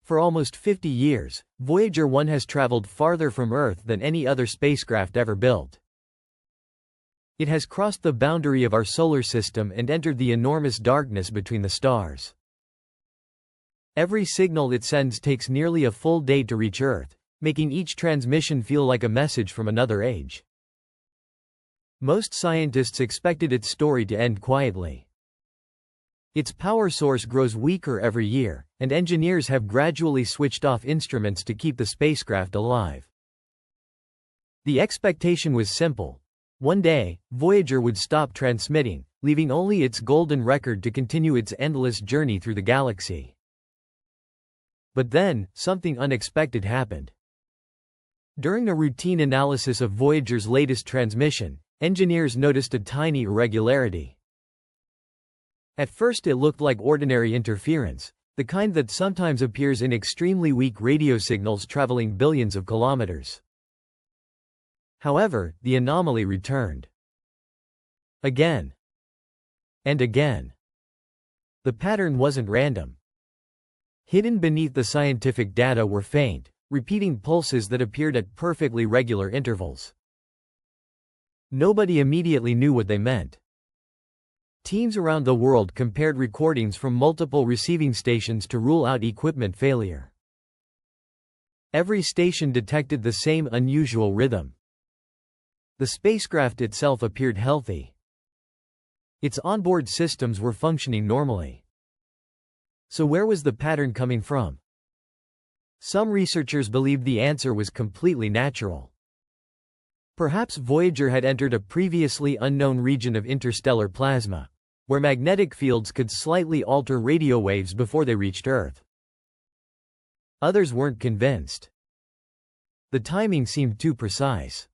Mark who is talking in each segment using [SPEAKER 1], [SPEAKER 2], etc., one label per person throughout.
[SPEAKER 1] For almost 50 years, Voyager 1 has traveled farther from Earth than any other spacecraft ever built. It has crossed the boundary of our solar system and entered the enormous darkness between the stars. Every signal it sends takes nearly a full day to reach Earth, making each transmission feel like a message from another age. Most scientists expected its story to end quietly. Its power source grows weaker every year, and engineers have gradually switched off instruments to keep the spacecraft alive. The expectation was simple. One day, Voyager would stop transmitting, leaving only its golden record to continue its endless journey through the galaxy. But then, something unexpected happened. During a routine analysis of Voyager's latest transmission, engineers noticed a tiny irregularity. At first it looked like ordinary interference, the kind that sometimes appears in extremely weak radio signals traveling billions of kilometers. However, the anomaly returned. Again. And again. The pattern wasn't random. Hidden beneath the scientific data were faint, repeating pulses that appeared at perfectly regular intervals. Nobody immediately knew what they meant. Teams around the world compared recordings from multiple receiving stations to rule out equipment failure. Every station detected the same unusual rhythm. The spacecraft itself appeared healthy. Its onboard systems were functioning normally. So where was the pattern coming from? Some researchers believed the answer was completely natural. Perhaps Voyager had entered a previously unknown region of interstellar plasma, where magnetic fields could slightly alter radio waves before they reached Earth. Others weren't convinced. The timing seemed too precise.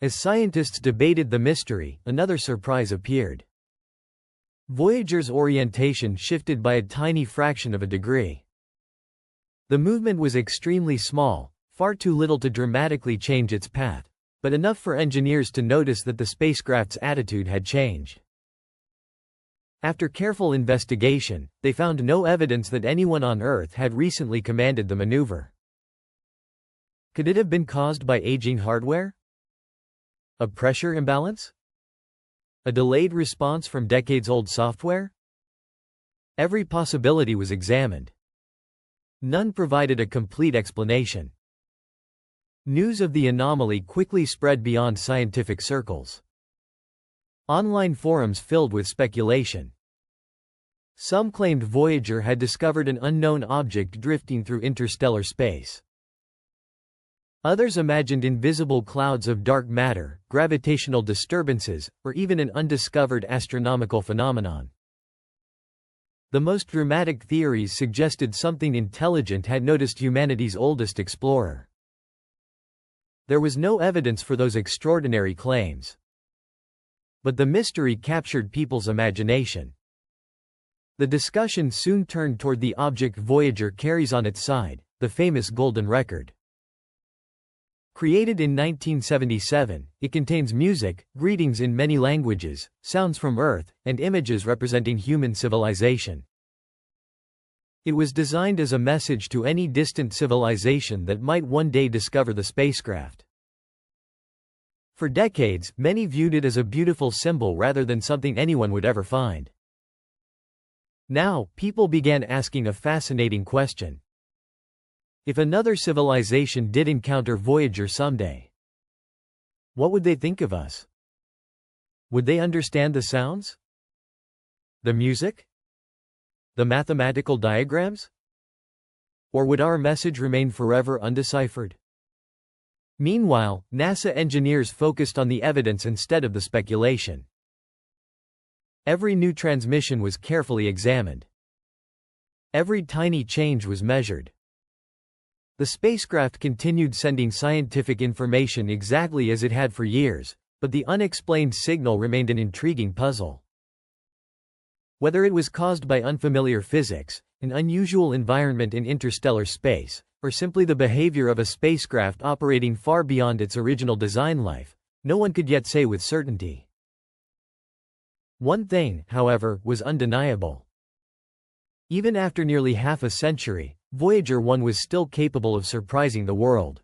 [SPEAKER 1] As scientists debated the mystery, another surprise appeared. Voyager's orientation shifted by a tiny fraction of a degree. The movement was extremely small, far too little to dramatically change its path, but enough for engineers to notice that the spacecraft's attitude had changed. After careful investigation, they found no evidence that anyone on Earth had recently commanded the maneuver. Could it have been caused by aging hardware? A pressure imbalance? A delayed response from decades-old software? Every possibility was examined. None provided a complete explanation. News of the anomaly quickly spread beyond scientific circles. Online forums filled with speculation. Some claimed Voyager had discovered an unknown object drifting through interstellar space. Others imagined invisible clouds of dark matter, gravitational disturbances, or even an undiscovered astronomical phenomenon. The most dramatic theories suggested something intelligent had noticed humanity's oldest explorer. There was no evidence for those extraordinary claims. But the mystery captured people's imagination. The discussion soon turned toward the object Voyager carries on its side, the famous Golden Record. Created in 1977, it contains music, greetings in many languages, sounds from Earth, and images representing human civilization. It was designed as a message to any distant civilization that might one day discover the spacecraft. For decades, many viewed it as a beautiful symbol rather than something anyone would ever find. Now, people began asking a fascinating question. If another civilization did encounter Voyager someday, what would they think of us? Would they understand the sounds? The music? The mathematical diagrams? Or would our message remain forever undeciphered? Meanwhile, NASA engineers focused on the evidence instead of the speculation. Every new transmission was carefully examined. Every tiny change was measured. The spacecraft continued sending scientific information exactly as it had for years, but the unexplained signal remained an intriguing puzzle. Whether it was caused by unfamiliar physics, an unusual environment in interstellar space, or simply the behavior of a spacecraft operating far beyond its original design life, no one could yet say with certainty. One thing, however, was undeniable. Even after nearly half a century, Voyager 1 was still capable of surprising the world.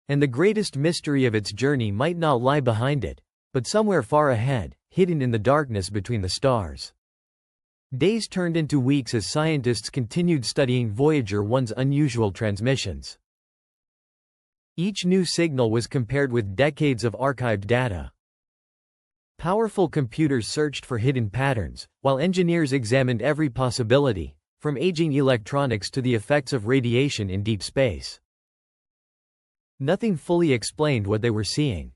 [SPEAKER 1] And the greatest mystery of its journey might not lie behind it, but somewhere far ahead, hidden in the darkness between the stars. Days turned into weeks as scientists continued studying Voyager 1's unusual transmissions. Each new signal was compared with decades of archived data. Powerful computers searched for hidden patterns, while engineers examined every possibility, from aging electronics to the effects of radiation in deep space. Nothing fully explained what they were seeing.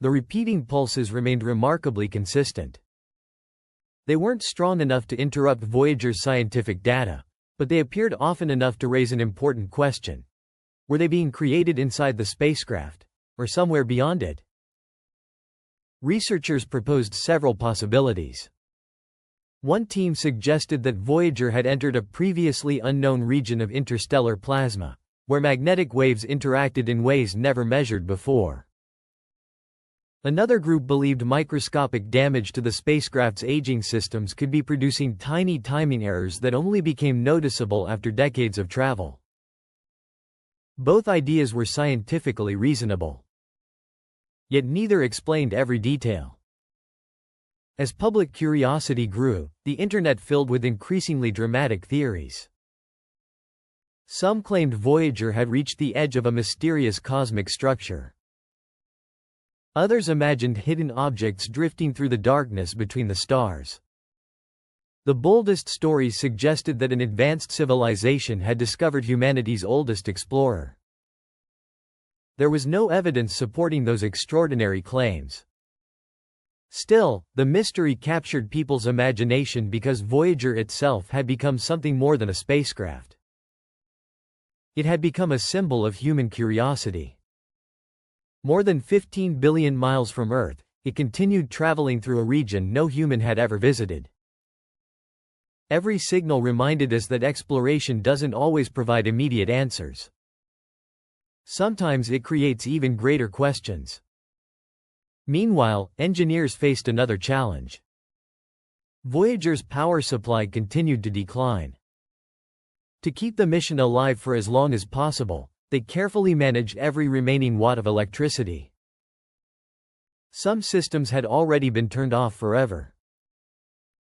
[SPEAKER 1] The repeating pulses remained remarkably consistent. They weren't strong enough to interrupt Voyager's scientific data, but they appeared often enough to raise an important question. Were they being created inside the spacecraft, or somewhere beyond it? Researchers proposed several possibilities. One team suggested that Voyager had entered a previously unknown region of interstellar plasma, where magnetic waves interacted in ways never measured before. Another group believed microscopic damage to the spacecraft's aging systems could be producing tiny timing errors that only became noticeable after decades of travel. Both ideas were scientifically reasonable. Yet neither explained every detail. As public curiosity grew, the internet filled with increasingly dramatic theories. Some claimed Voyager had reached the edge of a mysterious cosmic structure. Others imagined hidden objects drifting through the darkness between the stars. The boldest stories suggested that an advanced civilization had discovered humanity's oldest explorer. There was no evidence supporting those extraordinary claims. Still, the mystery captured people's imagination because Voyager itself had become something more than a spacecraft. It had become a symbol of human curiosity. More than 15 billion miles from Earth, it continued traveling through a region no human had ever visited. Every signal reminded us that exploration doesn't always provide immediate answers. Sometimes it creates even greater questions. Meanwhile, engineers faced another challenge. Voyager's power supply continued to decline. To keep the mission alive for as long as possible, they carefully managed every remaining watt of electricity. Some systems had already been turned off forever.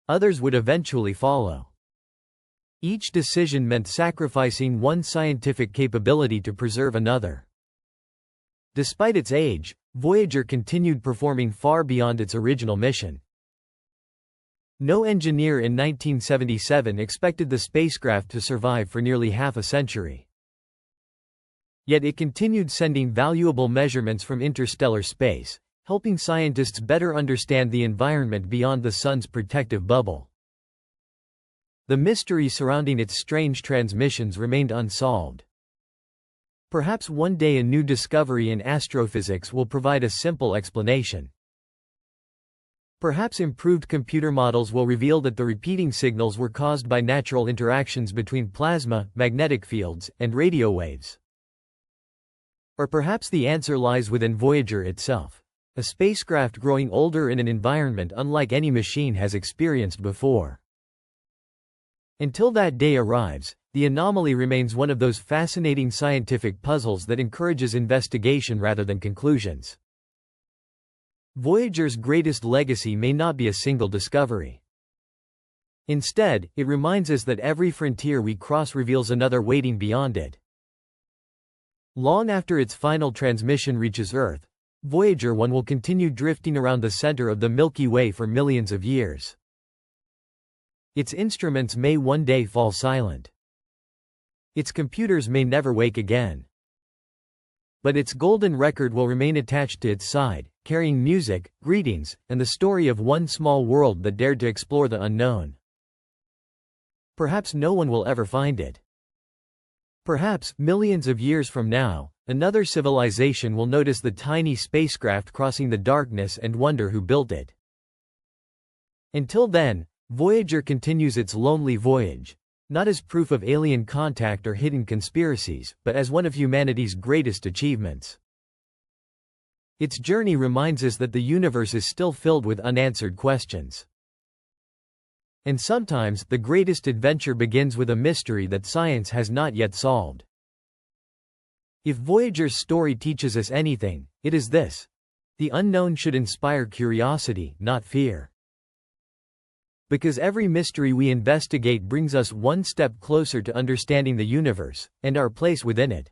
[SPEAKER 1] Others would eventually follow. Each decision meant sacrificing one scientific capability to preserve another. Despite its age, Voyager continued performing far beyond its original mission. No engineer in 1977 expected the spacecraft to survive for nearly half a century. Yet it continued sending valuable measurements from interstellar space, helping scientists better understand the environment beyond the Sun's protective bubble. The mystery surrounding its strange transmissions remained unsolved. Perhaps one day a new discovery in astrophysics will provide a simple explanation. Perhaps improved computer models will reveal that the repeating signals were caused by natural interactions between plasma, magnetic fields, and radio waves. Or perhaps the answer lies within Voyager itself, a spacecraft growing older in an environment unlike any machine has experienced before. Until that day arrives, the anomaly remains one of those fascinating scientific puzzles that encourages investigation rather than conclusions. Voyager's greatest legacy may not be a single discovery. Instead, it reminds us that every frontier we cross reveals another waiting beyond it. Long after its final transmission reaches Earth, Voyager 1 will continue drifting around the center of the Milky Way for millions of years. Its instruments may one day fall silent. Its computers may never wake again. But its golden record will remain attached to its side, carrying music, greetings, and the story of one small world that dared to explore the unknown. Perhaps no one will ever find it. Perhaps, millions of years from now, another civilization will notice the tiny spacecraft crossing the darkness and wonder who built it. Until then, Voyager continues its lonely voyage, not as proof of alien contact or hidden conspiracies, but as one of humanity's greatest achievements. Its journey reminds us that the universe is still filled with unanswered questions. And sometimes, the greatest adventure begins with a mystery that science has not yet solved. If Voyager's story teaches us anything, it is this: the unknown should inspire curiosity, not fear. Because every mystery we investigate brings us one step closer to understanding the universe, and our place within it.